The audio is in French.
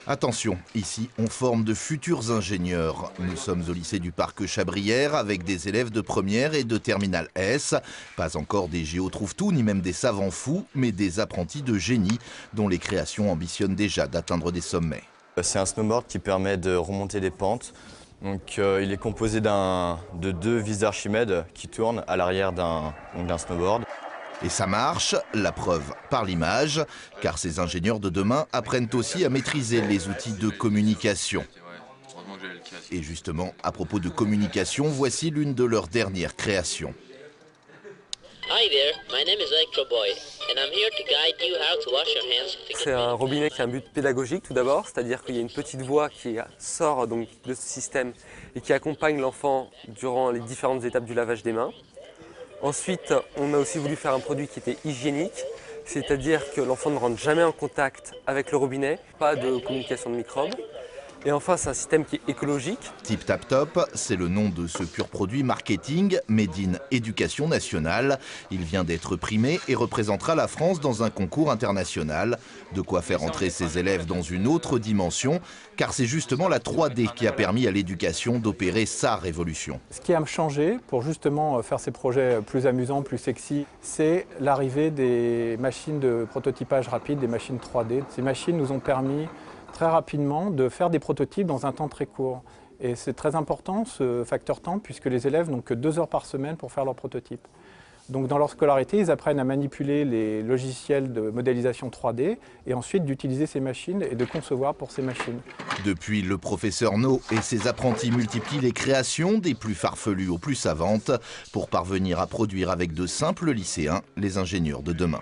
Attention, ici on forme de futurs ingénieurs. Nous sommes au lycée du Parc Chabrière avec des élèves de première et de terminale S. Pas encore des géos trouve-tout ni même des savants fous, mais des apprentis de génie dont les créations ambitionnent déjà d'atteindre des sommets. C'est un snowboard qui permet de remonter des pentes. Donc, il est composé de 2 vis d'Archimède qui tournent à l'arrière d'un snowboard. Et ça marche, la preuve par l'image, car ces ingénieurs de demain apprennent aussi à maîtriser les outils de communication. Et justement, à propos de communication, voici l'une de leurs dernières créations. C'est un robinet qui a un but pédagogique tout d'abord, c'est-à-dire qu'il y a une petite voix qui sort donc de ce système et qui accompagne l'enfant durant les différentes étapes du lavage des mains. Ensuite, on a aussi voulu faire un produit qui était hygiénique, c'est-à-dire que l'enfant ne rentre jamais en contact avec le robinet, pas de communication de microbes. Et enfin, c'est un système qui est écologique. Tip Tap Top, c'est le nom de ce pur produit marketing made in éducation nationale. Il vient d'être primé et représentera la France dans un concours international. De quoi faire entrer ses élèves dans une autre dimension, car c'est justement la 3D qui a permis à l'éducation d'opérer sa révolution. Ce qui a changé pour justement faire ces projets plus amusants, plus sexy, c'est l'arrivée des machines de prototypage rapide, des machines 3D. Ces machines nous ont permis très rapidement de faire des prototypes dans un temps très court. Et c'est très important ce facteur temps puisque les élèves n'ont que 2 heures par semaine pour faire leurs prototypes. Donc dans leur scolarité, ils apprennent à manipuler les logiciels de modélisation 3D et ensuite d'utiliser ces machines et de concevoir pour ces machines. Depuis, le professeur No et ses apprentis multiplient les créations des plus farfelues aux plus savantes pour parvenir à produire avec de simples lycéens les ingénieurs de demain.